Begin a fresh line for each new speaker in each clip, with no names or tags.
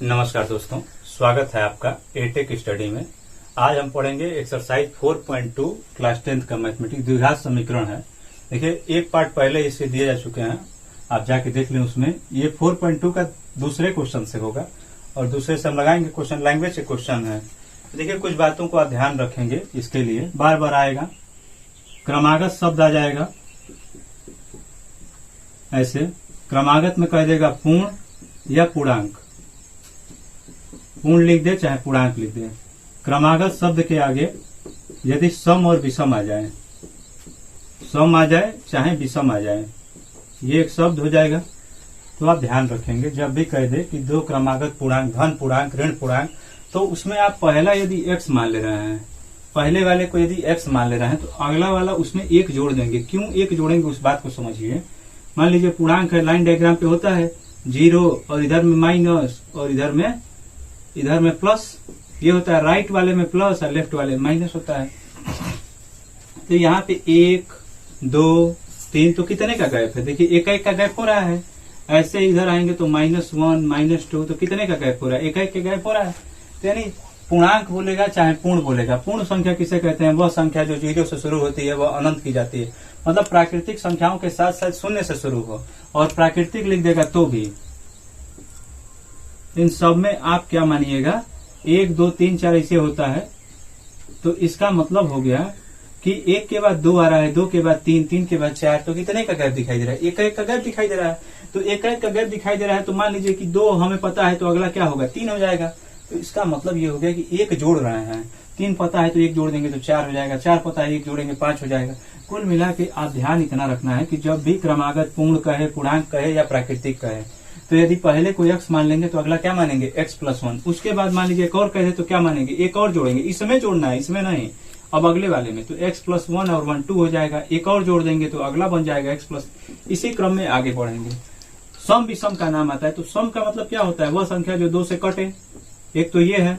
नमस्कार दोस्तों, स्वागत है आपका एटेक स्टडी में। आज हम पढ़ेंगे एक्सरसाइज 4.2 क्लास 10th का मैथमेटिक्स द्विघात समीकरण है। देखिए, एक पार्ट पहले इसके दिए जा चुके हैं, आप जाके देख लें। उसमें ये 4.2 का दूसरे क्वेश्चन से होगा और दूसरे से हम लगाएंगे क्वेश्चन, लैंग्वेज के क्वेश्चन है। देखिए, कुछ बातों को आप ध्यान रखेंगे। इसके लिए बार बार आएगा, क्रमागत शब्द आ जाएगा। ऐसे क्रमागत में कह देगा पूर्ण या पूर्णांक, पूर्ण लिख दे चाहे पूर्णांक लिख दे। क्रमागत शब्द के आगे यदि सम और विषम आ जाए, सम आ जाए चाहे विषम आ जाए, ये एक शब्द हो जाएगा। तो आप ध्यान रखेंगे, जब भी कह दे कि दो क्रमागत पूर्णांक, धन पूर्णांक, ऋण पूर्णांक, तो उसमें आप पहला यदि x मान ले रहे हैं, पहले वाले को यदि x मान ले रहे हैं, तो अगला वाला उसमें एक जोड़ देंगे। क्यों एक जोड़ेंगे उस बात को समझिए। मान लीजिए पूर्णांक है, लाइन डायग्राम पे होता है 0 और इधर में माइनस और इधर में प्लस। ये होता है राइट वाले में प्लस और लेफ्ट वाले में माइनस होता है। तो यहाँ पे 1, 2, 3 तो कितने का गैप है? देखिए, एक का गैप हो रहा है। ऐसे इधर आएंगे तो -1, -2 तो कितने का गैप हो रहा है? एक का गैप हो रहा है। तो यानी पूर्णांक बोलेगा चाहे पूर्ण बोलेगा। पूर्ण संख्या किसे कहते हैं? वह संख्या जो 0 से शुरू होती है, वह अनंत की जाती है। मतलब प्राकृतिक संख्याओं के साथ साथ शून्य से शुरू हो, और प्राकृतिक लिख देगा तो भी इन सब में आप क्या मानिएगा, 1, 2, 3, 4 ऐसे होता है। तो इसका मतलब हो गया कि 1 के बाद 2 आ रहा है, 2 के बाद 3, 3 के बाद 4, तो कितने का गैप दिखाई दे रहा है? एक का गैप दिखाई दे रहा है। तो एक का गैप दिखाई दे रहा है, तो मान लीजिए कि 2 हमें पता है, तो अगला क्या होगा? 3 हो जाएगा। तो इसका मतलब ये हो गया कि एक जोड़ रहे हैं। 3 पता है तो एक जोड़ देंगे तो 4 हो जाएगा। 4 पता है, एक जोड़ेंगे 5 हो जाएगा। कुल मिला के आप ध्यान इतना रखना है कि जब भी क्रमागत पूर्ण कहे, पूर्णांक कहे या प्राकृतिक कहे, तो यदि पहले को x मान लेंगे तो अगला क्या मानेंगे? x+1। उसके बाद मान लीजिए एक और कहे तो क्या मानेंगे? एक और जोड़ेंगे। इसमें जोड़ना है, इसमें नहीं। अब अगले वाले में तो x+1 और 1 2 हो जाएगा। एक और जोड़ देंगे तो अगला बन जाएगा x+। इसी क्रम में आगे बढ़ेंगे। सम विषम का नाम आता है। तो सम का मतलब क्या होता है? वह संख्या जो 2 से कटे, एक तो ये है,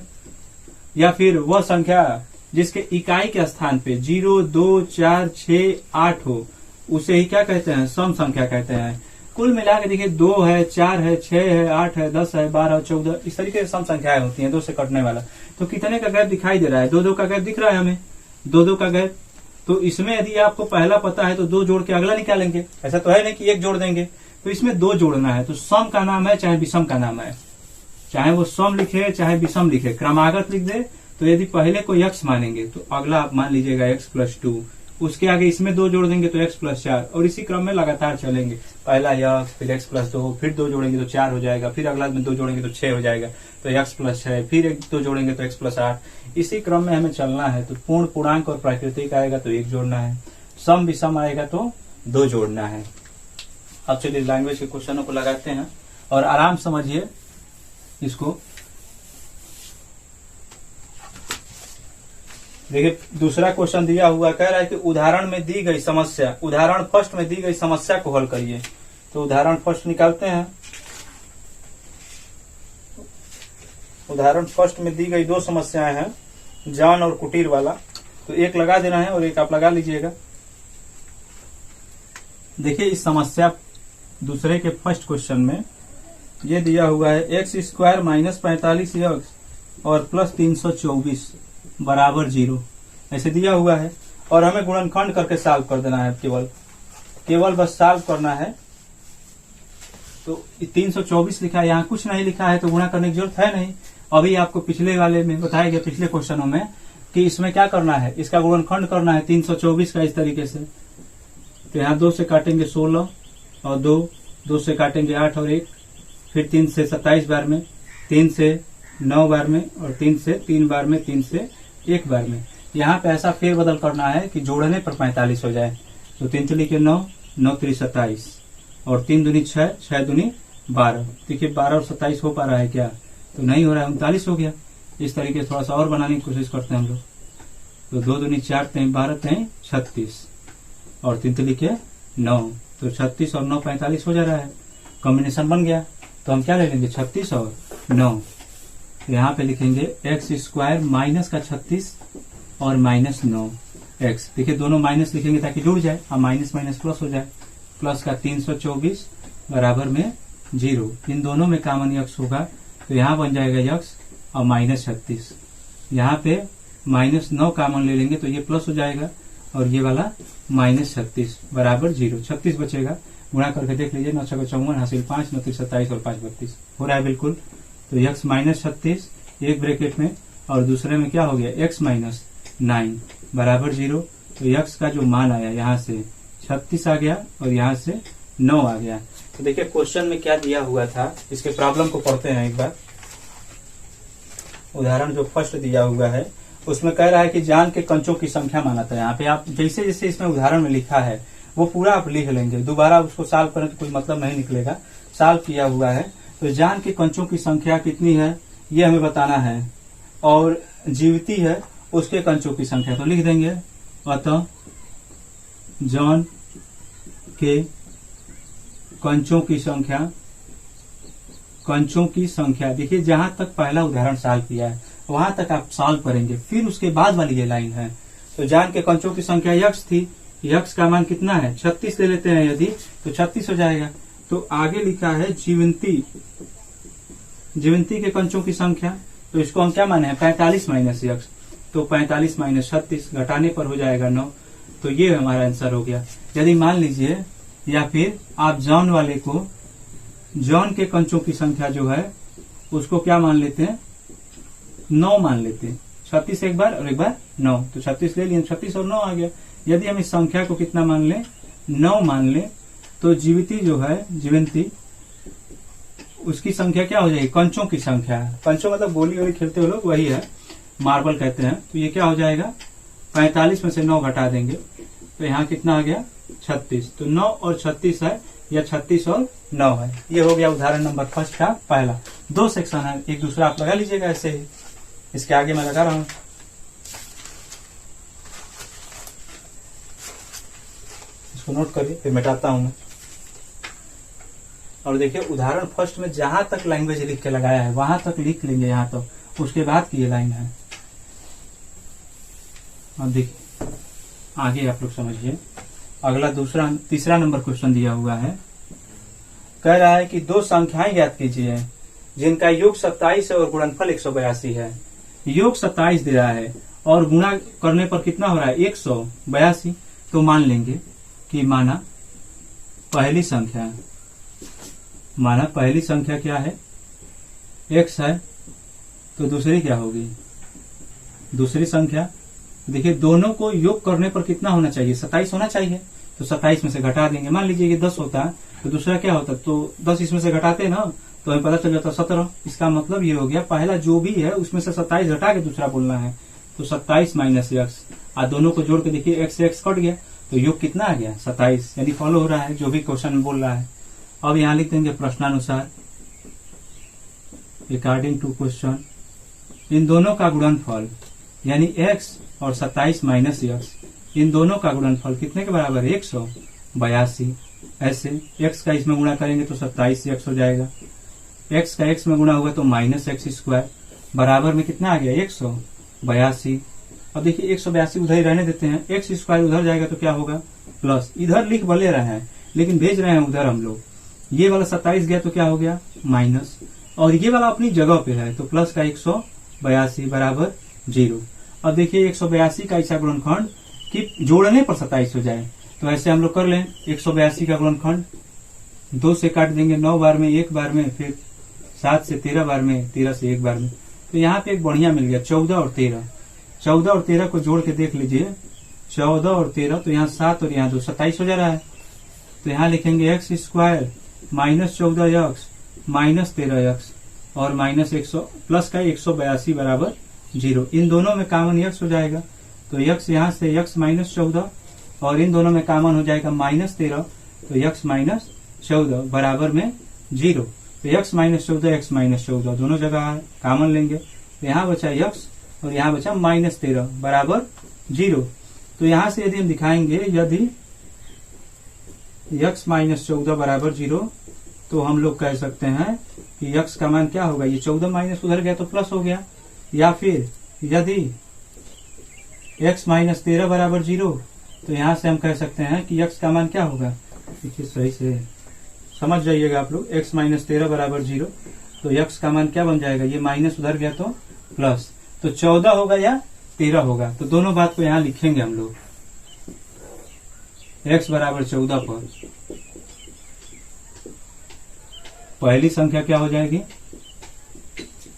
या फिर वह संख्या जिसके इकाई के स्थान पे 0, 2, 4, 6, 8 हो, उसे ही क्या कहते हैं? सम संख्या कहते हैं। कुल मिला के देखिए 2 है, 4 है, 6 है, 8 है, 10 है, 12, 14, इस तरीके से सम संख्याएं होती हैं 2 से कटने वाला। तो कितने का गैप दिखाई दे रहा है? 2 का गैप दिख रहा है हमें, 2 का गैप। तो इसमें यदि आपको पहला पता है तो 2 जोड़ के अगला निकालेंगे। ऐसा तो है नहीं कि 1 जोड़ देंगे। तो इसमें 2 जोड़ना है। तो सम का नाम है चाहे विषम का नाम है, चाहे वो सम लिखे चाहे विषम लिखे। क्रमागत लिख दे तो यदि पहले को x मानेंगे तो अगला आप मान लीजिएगा x+2। उसके आगे इसमें 2 जोड़ देंगे तो x+4, और इसी क्रम में लगातार चलेंगे। पहला x, फिर x+2, फिर 2 जोड़ेंगे तो 4 हो जाएगा, फिर अगला में 2 जोड़ेंगे तो 6 हो जाएगा, तो x+6, फिर 2 जोड़ेंगे तो x+8। इसी क्रम में हमें चलना है। तो पूर्ण, पूर्णांक और प्राकृतिक आएगा तो 1 जोड़ना है, सम विषम आएगा तो 2 जोड़ना है। अब चलिए लैंग्वेज के क्वेश्चनों को लगाते हैं और आराम समझिए इसको। देखिए, दूसरा क्वेश्चन दिया हुआ कह रहा है कि उदाहरण में दी गई समस्या, उदाहरण फर्स्ट में दी गई समस्या को हल करिए। तो उदाहरण फर्स्ट निकालते हैं। उदाहरण फर्स्ट में दी गई 2 समस्याएं हैं, जॉन और कुटीर वाला। तो एक लगा देना है और एक आप लगा लीजिएगा। देखिए, इस समस्या दूसरे के फर्स्ट क्वेश्चन में ये दिया हुआ है x² - 45x और +324 बराबर 0, ऐसे दिया हुआ है। और हमें गुणनखंड करके सॉल्व कर देना है। केवल बस सॉल्व करना है। तो 324 लिखा है, यहाँ कुछ नहीं लिखा है, तो गुणा करने की जरूरत है नहीं। अभी आपको पिछले वाले में बताया गया, पिछले क्वेश्चनों में, कि इसमें क्या करना है, इसका गुणनखंड करना है 324 का इस तरीके से। तो यहाँ 2 से काटेंगे 16 और 2 से काटेंगे 8 और 1, फिर 3 से 27 बार में, 3 से 9 बार में, और 3 से 3 बार में, 3 से 1 बार में। यहाँ पे ऐसा फेर बदल करना है कि जोड़ने पर 45 हो जाए। तो 3 3 के 9, 9 3 27, और 3 दूनी 6, 6 दूनी 12। देखिए 12 और 27 हो पा रहा है क्या? तो नहीं हो रहा है, 39 हो गया। इस तरीके से थोड़ा सा और बनाने की कोशिश करते हैं हम लोग। तो 2 दूनी 4, 3 12, 3 36, और 3 3 के 9, तो 36 और 9 45 हो जा रहा है। कॉम्बिनेशन बन गया। तो हम क्या ले लेंगे? 36 और 9। यहाँ पे लिखेंगे x² माइनस का 36 और -9x। देखिए, दोनों माइनस लिखेंगे ताकि जुड़ जाए, और माइनस माइनस प्लस हो जाए। प्लस का 324 बराबर में 0। इन दोनों में कॉमन x होगा तो यहाँ बन जाएगा x और -36। यहाँ पे -9 कॉमन ले लेंगे तो ये प्लस हो जाएगा और ये वाला -36 बराबर 0। 36 बचेगा, गुणा करके देख लीजिए, 9 × 54 हासिल 5, 9 × 27 और 5 32 हो रहा है बिल्कुल। तो x -36 एक ब्रैकेट में और दूसरे में क्या हो गया x -9 बराबर 0। तो x का जो मान आया यहाँ से 36 आ गया और यहाँ से 9 आ गया। तो देखिए क्वेश्चन में क्या दिया हुआ था, इसके प्रॉब्लम को पढ़ते हैं एक बार। उदाहरण जो फर्स्ट दिया हुआ है उसमें कह रहा है कि जान के कंचों की संख्या माना था। यहाँ पे आप जैसे जैसे इसमें उदाहरण में लिखा है वो पूरा आप लिख लेंगे, दोबारा उसको सॉल्व करें तो कोई मतलब नहीं निकलेगा। सॉल्व किया हुआ है तो जान के कंचों की संख्या कितनी है ये हमें बताना है, और जीवती है उसके कंचों की संख्या तो लिख देंगे। अतः जान के कंचों की संख्या देखिए, जहां तक पहला उदाहरण सॉल्व किया है वहां तक आप सॉल्व करेंगे, फिर उसके बाद वाली ये लाइन है। तो जान के कंचों की संख्या x थी, x का मान कितना है 36 ले लेते हैं यदि, तो 36 हो जाएगा। तो आगे लिखा है जीवंती के कंचों की संख्या, तो इसको हम क्या माने हैं 45 - x, तो 45 - 36 घटाने पर हो जाएगा 9। तो ये हमारा आंसर हो गया। यदि मान लीजिए, या फिर आप जॉन वाले को जॉन के कंचों की संख्या जो है उसको क्या मान लेते हैं 9 मान लेते हैं। 36 एक बार और एक बार 9, तो 36 ले लिए, 36 और 9 आ गया। यदि हम इस संख्या को कितना मान लें 9 मान लें, तो जीविती जो है जीवंती उसकी संख्या क्या हो जाएगी कंचों की संख्या। कंचों मतलब गोली वोली खेलते हुए लोग, वही है मार्बल कहते हैं। तो ये क्या हो जाएगा 45 में से 9 घटा देंगे तो यहाँ कितना आ गया 36। तो 9 और 36 है या 36 और 9 है। ये हो गया उदाहरण नंबर फर्स्ट का पहला। 2 सेक्शन है, एक दूसरा आप लगा लीजिएगा ऐसे ही। इसके आगे मैं लगा रहा हूं, इसको नोट करिए फिर मिटाता हूं मैं। और देखिए उदाहरण फर्स्ट में जहां तक लैंग्वेज लिख के लगाया है वहां तक लिख लेंगे, यहाँ तो उसके बाद की ये लाइन है। और देखिए आगे आप लोग समझिए, अगला तीसरा नंबर क्वेश्चन दिया हुआ है। कह रहा है कि 2 संख्याएं ज्ञात कीजिए जिनका योग 27 है और गुणनफल 182 है। योग 27 दे रहा है और गुणा करने पर कितना हो रहा है 182। तो मान लेंगे कि माना पहली संख्या क्या है x है, तो दूसरी क्या होगी दूसरी संख्या। देखिए दोनों को योग करने पर कितना होना चाहिए 27 होना चाहिए, तो 27 में से घटा देंगे। मान लीजिए ये 10 होता है तो दूसरा क्या होता, तो 10 इसमें से घटाते ना तो हमें पता चल जाता 17। इसका मतलब ये हो गया पहला जो भी है उसमें से 27 घटा के दूसरा बोलना है, तो 27 - x। आज दोनों को जोड़ के देखिए x से x कट गया तो योग कितना आ गया 27, यानी फॉलो हो रहा है जो भी क्वेश्चन में बोल रहा है। अब यहाँ लिख देंगे प्रश्नानुसार अकॉर्डिंग टू क्वेश्चन, इन दोनों का गुणनफल यानी x और 27 - x, इन दोनों का गुणनफल कितने के बराबर है 182। ऐसे x का इसमें गुणा करेंगे तो 27 से x हो जाएगा, x का x में गुणा होगा तो -x² बराबर में कितना आ गया 182। अब देखिए 182 उधर ही रहने देते हैं, x² उधर जाएगा तो क्या होगा प्लस। इधर लिख भले रहे हैं लेकिन भेज रहे हैं उधर हम लोग। ये वाला 27 गया तो क्या हो गया माइनस, और ये वाला अपनी जगह पे है तो प्लस का 182 बराबर 0। अब देखिए 182 का ऐसा गुणनखंड कि जोड़ने पर 27 हो जाए, तो ऐसे हम लोग कर लें 182 का गुणनखंड 2 से काट देंगे 9 बार में, 1 बार में, फिर 7 से 13 बार में, 13 से 1 बार में। तो यहाँ पे एक बढ़िया मिल गया 14 और 13। 14 और 13 को जोड़ के देख लीजिए, 14 और 13 तो यहाँ 7 और यहाँ 2 27 हो जा रहा है। तो यहाँ लिखेंगे x² -14x -13x और -100 प्लस का 182 बराबर 0। इन दोनों में कॉमन x हो जाएगा तो x यहाँ से x -14 और इन दोनों में कॉमन हो जाएगा -13 तो x -14 बराबर में 0। तो x -14 दोनों जगह कॉमन लेंगे, तो यहाँ बचा x और यहाँ बचा -13 बराबर 0। तो यहाँ से यदि हम दिखाएंगे यदि x -14 बराबर 0 तो हम लोग कह सकते हैं कि x का मान क्या होगा, ये 14 माइनस उधर गया तो प्लस हो गया। या फिर यदि x -13 बराबर 0 तो यहाँ से हम कह सकते हैं कि x का मान क्या होगा, देखिए सही से समझ जाइएगा आप लोग, x -13 बराबर 0 तो x का मान क्या बन जाएगा, ये माइनस उधर गया तो प्लस, तो 14 होगा या 13 होगा। तो दोनों बात को यहाँ लिखेंगे हम लोग, x बराबर 14 पर पहली संख्या क्या हो जाएगी,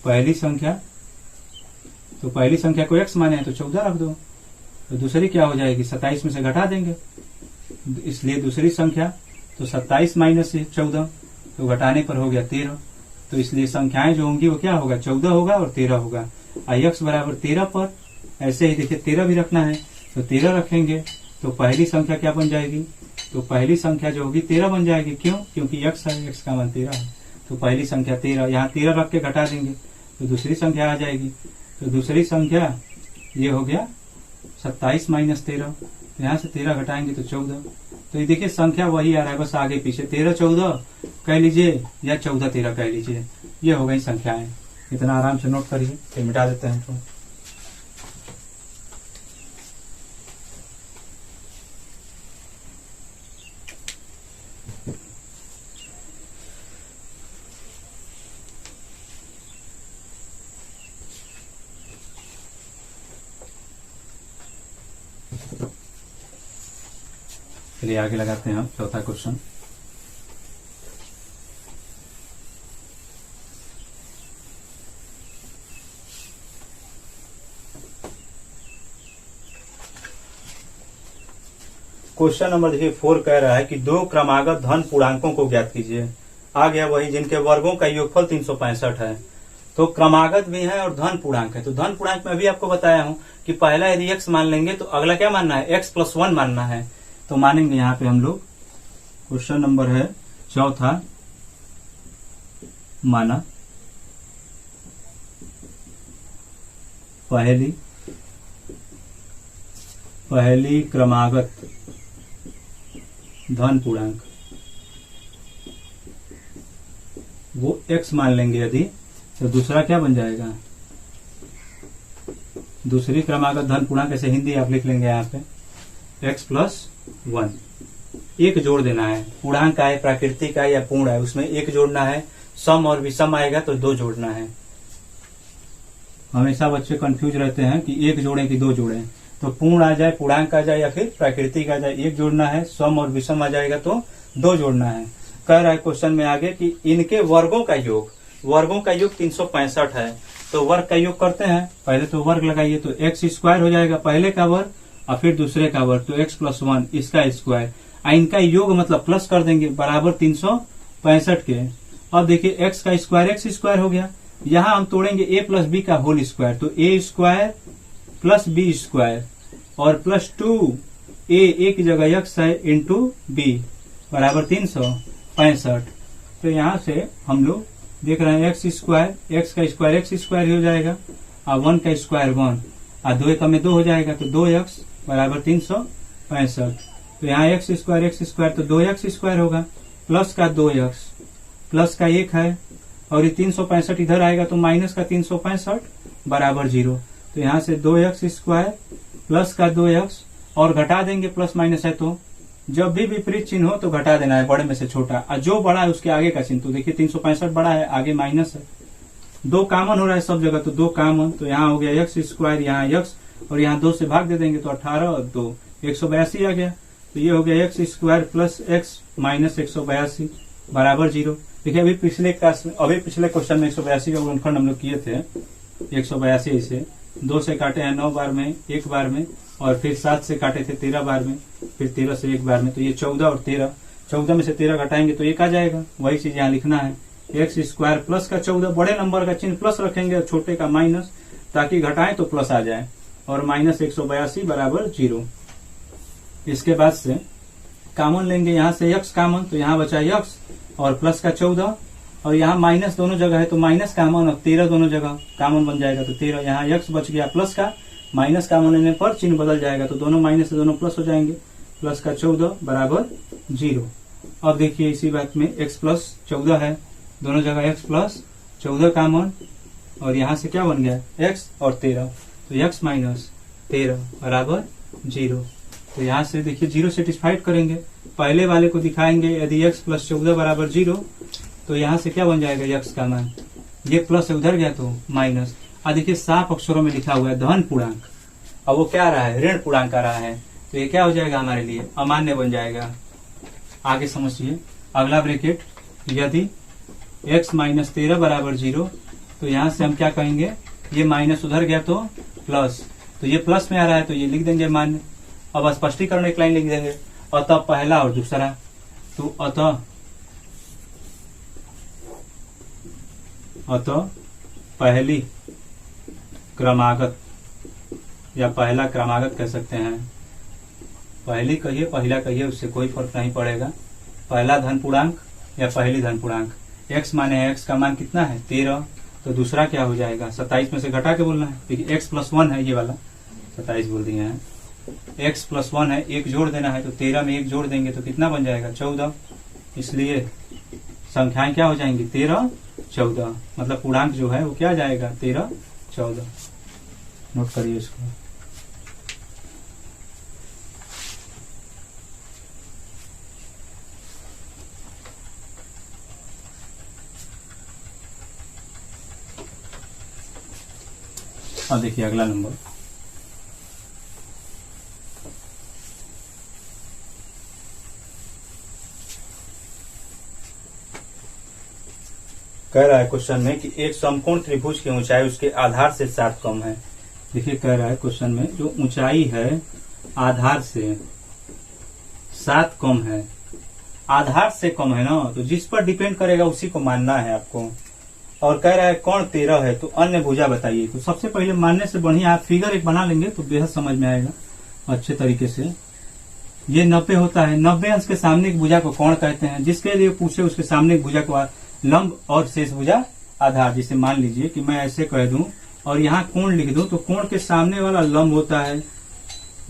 पहली संख्या, तो पहली संख्या को x माने हैं तो 14 रख दो, तो दूसरी क्या हो जाएगी 27 में से घटा देंगे, इसलिए दूसरी संख्या तो 27 माइनस 14, तो घटाने पर हो गया 13। तो इसलिए संख्याएं जो होंगी वो क्या होगा, 14 होगा और 13 होगा। x बराबर 13 पर ऐसे ही देखिए 13 भी रखना है, तो 13 रखेंगे तो पहली संख्या क्या बन जाएगी, तो पहली संख्या जो होगी 13 बन जाएगी। क्यों, क्योंकि x है, x का मान 13 है, तो पहली संख्या 13, यहाँ 13 रख के घटा देंगे तो दूसरी संख्या आ जाएगी। तो दूसरी संख्या ये हो गया 27 माइनस 13, तो यहाँ से 13 घटाएंगे तो 14। तो ये देखिए संख्या वही आ रहा है, बस आगे पीछे 13 14 कह लीजिए या 14 13 कह लीजिए, ये हो गई संख्याएं। इतना आराम से नोट करिए, फिर मिटा देते हैं तो। चलिए आगे लगाते हैं हम चौथा क्वेश्चन। क्वेश्चन नंबर देखिए 4 कह रहा है कि दो क्रमागत धन पूर्णांकों को ज्ञात कीजिए। आ गया वही जिनके वर्गों का योगफल 365 है। तो क्रमागत भी है और धन पूर्णांक है। तो धन पूर्णांक में अभी आपको बताया हूं कि पहला यदि x मान लेंगे तो अगला क्या मानना है, x + 1 मानना है। तो मानेंगे यहाँ पे हम लोग, क्वेश्चन नंबर है चौथा, माना पहली क्रमागत धन पूर्णांक वो x मान लेंगे यदि, तो दूसरा क्या बन जाएगा, दूसरी क्रमागत धन पूर्णांक, ऐसे हिंदी आप लिख लेंगे यहाँ पे x + 1। एक जोड़ देना है, पूर्णांक आए प्राकृतिक आए या पूर्ण आए उसमें एक जोड़ना है, सम और विषम आएगा तो 2 जोड़ना है। हमेशा बच्चे कंफ्यूज रहते हैं कि एक जोड़े कि 2 जोड़े, तो पूर्ण आ जाए, पूर्णांक आ जाए या फिर प्राकृतिक आ जाए, एक जोड़ना है, सम और विषम आ जाएगा तो 2 जोड़ना है। कह रहा है क्वेश्चन में आगे कि इनके वर्गों का योग 365 है। तो वर्ग का योग करते हैं, पहले तो वर्ग लगाइए तो x² हो जाएगा पहले का वर्ग और फिर दूसरे का वर्ग, तो x + 1 इसका स्क्वायर, इनका योग मतलब प्लस कर देंगे बराबर 365 के। अब देखिए x का स्क्वायर x² हो गया, यहाँ हम तोड़ेंगे a + b का होल स्क्वायर, तो a² + b² और +2a एक जगह x है इंटू b बराबर 365। तो यहाँ से हम लोग देख रहे हैं x² x का स्क्वायर x² हो जाएगा और 1 का स्क्वायर 1 और 2 का में 2 हो जाएगा, तो 2x बराबर 365। तो यहाँ x² तो 2x² होगा, प्लस का 2x प्लस का 1 है और ये 365 इधर आएगा तो माइनस का 365 बराबर 0। तो यहाँ से 2x² प्लस का 2x और घटा देंगे, प्लस माइनस है तो जब भी विपरीत चिन्ह हो तो घटा देना है बड़े में से छोटा, और जो बड़ा है उसके आगे का चिन्ह। तो देखिए 365 बड़ा है, आगे माइनस है, 2 कॉमन हो रहा है सब जगह, तो 2 कॉमन, तो यहाँ हो गया x² यहाँ x और यहाँ 2 से भाग दे देंगे तो 18 और 2 182 आ गया। तो ये हो गया x² + x माइनस 182 बराबर 0। देखिए अभी पिछले क्वेश्चन में 182 का गुणनखंड हम लोग किए थे, 182 इसे 2 से काटे हैं 9 बार में, 1 बार में, और फिर 7 से काटे थे 13 बार में, फिर 13 से 1 बार में, तो ये 14 और 13, 14 में से 13 घटाएंगे तो 1 आ जाएगा। वही चीज यहाँ लिखना है, x² प्लस का 14, बड़े नंबर का चिन्ह प्लस रखेंगे और छोटे का माइनस, ताकि घटाएं तो प्लस आ जाए, और माइनस 182 बराबर 0। इसके बाद से कॉमन लेंगे, यहाँ से x कॉमन, तो यहाँ बचा x और प्लस का 14 और यहाँ माइनस दोनों जगह है तो माइनस कॉमन और 13 दोनों जगह कॉमन बन जाएगा, तो 13, यहाँ x बच गया प्लस का, माइनस कॉमन लेने पर चिन्ह बदल जाएगा, तो दोनों माइनस से दोनों प्लस हो जाएंगे, प्लस का 14 बराबर 0। अब देखिए इसी बात में x + 14 है, दोनों जगह x + 14 कॉमन और यहाँ से क्या बन गया x और 13, तो x - 13 बराबर 0। तो यहाँ से देखिए 0 सेटिस्फाइड करेंगे, पहले वाले को दिखाएंगे, यदि x + 14 बराबर 0 तो यहाँ से क्या बन जाएगा x का मान ये प्लस उधर गया तो माइनस। अब देखिए साफ अक्षरों में लिखा हुआ है धन पूर्णांक, अब वो क्या आ रहा है, ऋण पूर्णांक आ रहा है, तो ये क्या हो जाएगा हमारे लिए अमान्य बन जाएगा। आगे समझिए अगला ब्रैकेट, यदि x माइनस 13 बराबर 0, तो यहां से हम क्या कहेंगे, ये माइनस उधर गया तो प्लस, तो ये प्लस में आ रहा है तो ये लिख देंगे मान्य। अब स्पष्टीकरण एक लाइन लिख देंगे, अतः पहला और दूसरा, तो अतः पहली क्रमागत या पहला क्रमागत कह सकते हैं, पहली कहिए पहला कहिए उससे कोई फर्क नहीं पड़ेगा, पहला धन पूर्णांक या पहली धन पूर्णांक। x माने x का मान कितना है 13, तो दूसरा क्या हो जाएगा 27 में से घटा के बोलना है, देखिए x प्लस 1 है, ये वाला 27 बोल दिए हैं, x प्लस 1 है, एक जोड़ देना है, तो 13 में एक जोड़ देंगे तो कितना बन जाएगा 14, इसलिए संख्याएं क्या हो जाएंगी 13 14, मतलब पूर्णांक जो है वो क्या जाएगा 13 14। नोट करिए इसको। और देखिए अगला नंबर, कह रहा है क्वेश्चन में कि एक समकोण त्रिभुज की ऊंचाई उसके आधार से 7 कम है। देखिए कह रहा है क्वेश्चन में जो ऊंचाई है आधार से 7 कम है, आधार से कम है ना, तो जिस पर डिपेंड करेगा उसी को मानना है आपको। और कह रहा है कोण 13 है, तो अन्य भुजा बताइए। तो सबसे पहले मानने से बढ़िया आप फिगर एक बना लेंगे तो बेहद समझ में आएगा अच्छे तरीके से। ये 90 होता है, 90 अंश के सामने की भुजा को कोण कहते हैं, जिसके लिए पूछे उसके सामने की भुजा को लंब और शेष भुजा आधार। जिसे मान लीजिए कि मैं ऐसे कह दूं और यहाँ कोण लिख दूं, तो कोण के सामने वाला लंब होता है,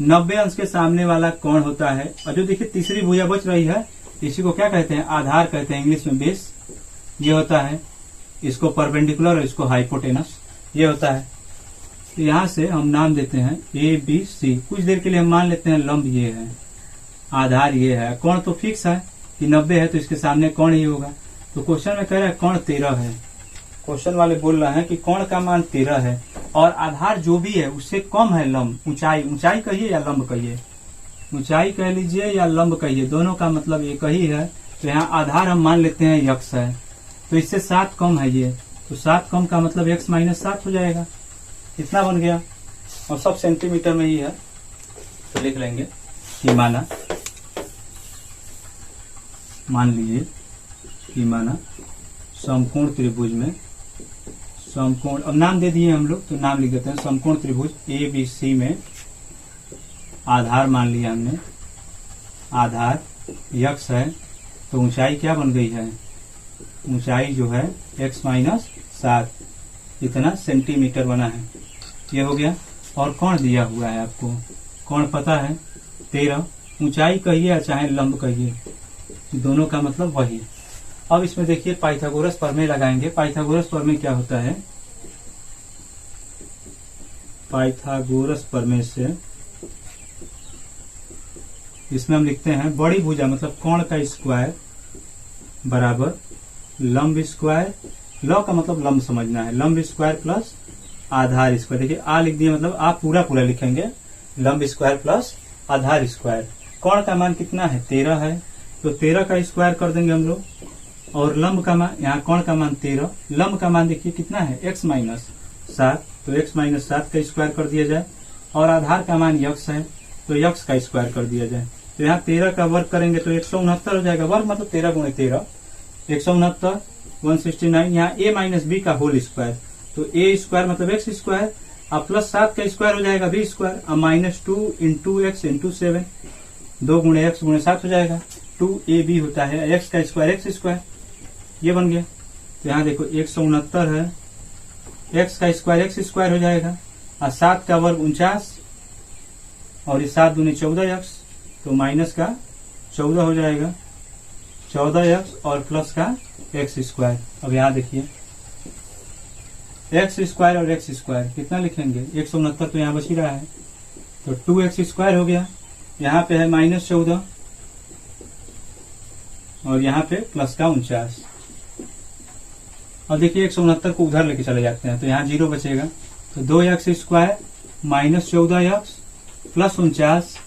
90 अंश के सामने वाला कोण होता है, और जो देखिए तीसरी भुजा बच रही है इसी को क्या कहते हैं आधार कहते हैं, इंग्लिश में बेस ये होता है, इसको परपेंडिकुलर और इसको हाइपोटेनस ये होता है। तो यहाँ से हम नाम देते हैं ABC, कुछ देर के लिए हम मान लेते हैं लंब ये है, आधार ये है, कोण तो फिक्स है कि 90 है तो इसके सामने कोण ही होगा। तो क्वेश्चन में कह रहा है कोण 13 है, क्वेश्चन वाले बोल रहे हैं कि कोण का मान 13 है और आधार जो भी है उससे कम है लंब, ऊंचाई, ऊंचाई कहिए या लंब कहिए, ऊंचाई कह लीजिए या लंब कहिए, दोनों का मतलब एक ही है। तो यहाँ आधार हम मान लेते हैं x है, तो इससे 7 कम है ये, तो 7 कम का मतलब x माइनस 7 हो जाएगा, इतना बन गया। और सब सेंटीमीटर में ही है तो लिख लेंगे कि मान लीजिए कि माना समकोण त्रिभुज में, समकोण अब नाम दे दिए हम लोग तो नाम लिख देते हैं, समकोण त्रिभुज ABC में आधार मान लिया हमने, आधार x है, तो ऊंचाई क्या बन गई है, ऊंचाई जो है x माइनस 7, इतना सेंटीमीटर बना है, ये हो गया। और कोण दिया हुआ है आपको, कोण पता है 13, ऊंचाई कहिए या चाहे लंब कहिए, दोनों का मतलब वही। अब इसमें देखिए पाइथागोरस प्रमेय लगाएंगे। पाइथागोरस प्रमेय क्या होता है, पाइथागोरस प्रमेय से इसमें हम लिखते हैं बड़ी भुजा मतलब कोण का स्क्वायर बराबर लंब स्क्वायर, लॉ का मतलब लंब समझना है, लंब स्क्वायर प्लस आधार स्क्वायर। देखिए आ लिख दिए मतलब आप पूरा पूरा लिखेंगे, लंब स्क्वायर प्लस आधार स्क्वायर। कोण का मान कितना है 13 है, तो 13 का स्क्वायर कर देंगे हम लोग, और लंब का मान, यहाँ कोण का मान 13, लंब का मान देखिए कितना है x माइनस 7, तो x माइनस 7 का स्क्वायर कर दिया जाए, और आधार का मान x है तो x का स्क्वायर कर दिया जाए। तो यहाँ 13 का वर्ग करेंगे तो 169 हो जाएगा, वर्ग मतलब 13 गुणे 13 169 169। यहाँ a माइनस b का होल स्क्वायर, तो a स्क्वायर मतलब x स्क्वायर, अब प्लस 7 का स्क्वायर हो जाएगा b स्क्वायर, अब माइनस 2 इंटू x इंटू 7, 2 गुणे x गुणे 7 हो जाएगा, 2ab होता है, x का स्क्वायर x स्क्वायर, ये बन गया। तो यहाँ देखो 169 है, x का स्क्वायर x स्क्वायर हो जाएगा, और 7 का वर्ग 49, और ये 7 दूनी 14x, तो माइनस का 14 हो जाएगा, 14x और प्लस का x स्क्वायर। अब यहाँ देखिए x स्क्वायर और x स्क्वायर कितना लिखेंगे, 169 तो यहाँ बच ही रहा है, तो 2x स्क्वायर हो गया, यहाँ पे है माइनस 14 और यहाँ पे प्लस का 49। और देखिए 169 को उधर लेके चले जाते हैं तो यहाँ 0 बचेगा। तो 2x² माइनस 14x प्लस 49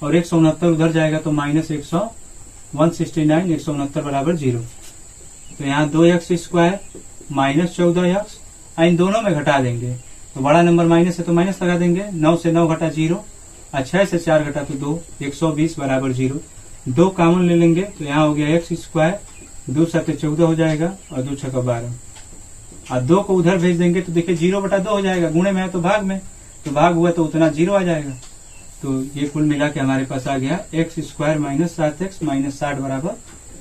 और 169 उधर जाएगा तो माइनस 169 169 बराबर 0। तो यहाँ 2x² माइनस 14x इन दोनों में घटा देंगे तो बड़ा नंबर माइनस है तो माइनस लगा देंगे। 9 से 9 घटा 0 और 6 से 4 घटा तो 2 120 बराबर 0। 2 कॉमन ले लेंगे तो यहाँ हो गया x², 2 7 14 हो जाएगा और 2 6 12 और 2 को उधर भेज देंगे तो देखिए 0/2 हो जाएगा। गुणे में है तो भाग में, तो भाग हुआ तो उतना 0 आ जाएगा। तो ये कुल मिला के हमारे पास आ गया x² माइनस 7x माइनस 60 बराबर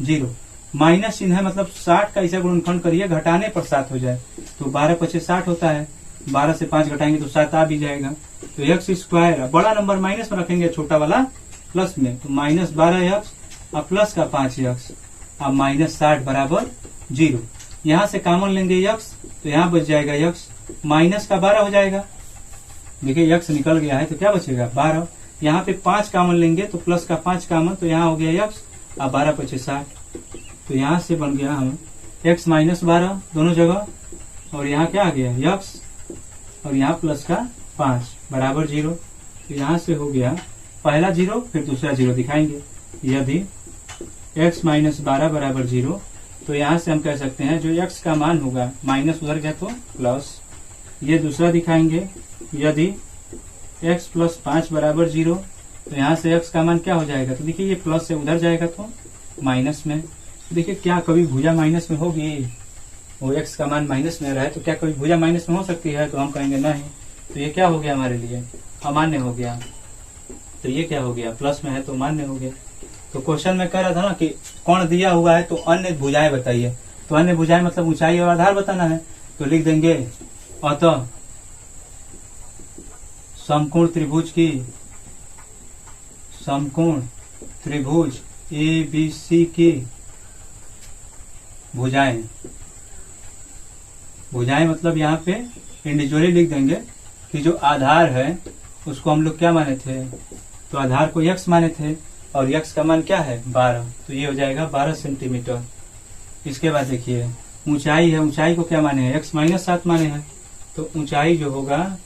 0। माइनस चिन्ह है मतलब 60 का ऐसा गुणनखंड करिए घटाने पर 7 हो जाए तो 12 × 60 होता है। 12 से 5 घटाएंगे तो 7 आ भी जाएगा। तो x² बड़ा नंबर माइनस में रखेंगे, छोटा वाला प्लस में, तो माइनस 12x और प्लस का 5x और माइनस 60 बराबर 0। यहाँ से कॉमन लेंगे x तो यहाँ बच जाएगा x माइनस का 12 हो जाएगा। देखिए x निकल गया है तो क्या बचेगा 12। यहाँ पे 5 कॉमन लेंगे तो प्लस का 5 कॉमन तो यहाँ हो गया x और 12 × 60। तो यहाँ से बन गया हम x माइनस 12 दोनों जगह और यहाँ क्या आ गया x और यहाँ प्लस का 5 बराबर 0। तो यहाँ से हो गया पहला 0 फिर दूसरा 0 दिखाएंगे। यदि x माइनस 12 बराबर 0 तो यहाँ से हम कह सकते हैं जो x का मान होगा माइनस उधर गया तो प्लस। ये दूसरा दिखाएंगे यदि x प्लस 5 बराबर 0 तो यहाँ से x का मान क्या हो जाएगा। तो देखिए ये प्लस से उधर जाएगा तो माइनस में। तो देखिए क्या कभी भुजा माइनस में होगी, वो x का मान माइनस में रहा है तो क्या कभी भुजा माइनस में हो सकती है, तो हम कहेंगे नहीं। तो ये क्या हो गया हमारे लिए अमान्य हो गया। तो ये क्या हो गया प्लस में है तो मान्य हो गया। तो क्वेश्चन में कह रहा था ना कि कोण दिया हुआ है तो अन्य भुजाएं बताइए। तो अन्य भुजाएं मतलब ऊंचाई और आधार बताना है। तो लिख देंगे अतः समकोण त्रिभुज ABC की भुजाएं मतलब यहाँ पे इंडिविजुअली लिख देंगे कि जो आधार है उसको हम लोग क्या माने थे, तो आधार को x माने थे और x का मान क्या है 12। तो ये हो जाएगा 12 सेंटीमीटर। इसके बाद देखिए ऊंचाई है, ऊंचाई को क्या माने हैं x माइनस 7 माने हैं। तो ऊंचाई जो होगा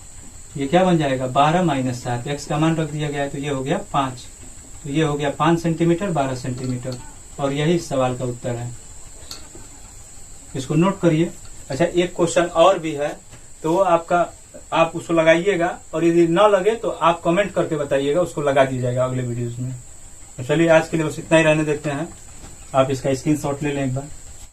ये क्या बन जाएगा 12 माइनस 7, x का मान रख दिया गया है तो ये हो गया 5। तो ये हो गया 5 सेंटीमीटर 12 सेंटीमीटर और यही सवाल का उत्तर है। इसको नोट करिए। अच्छा एक क्वेश्चन और भी है तो आप उसको लगाइएगा और यदि ना लगे तो आप कमेंट करके बताइएगा, उसको लगा दिया जाएगा अगले वीडियोस में। तो चलिए आज के लिए बस इतना ही रहने देते हैं। आप इसका स्क्रीनशॉट ले लें एक बार।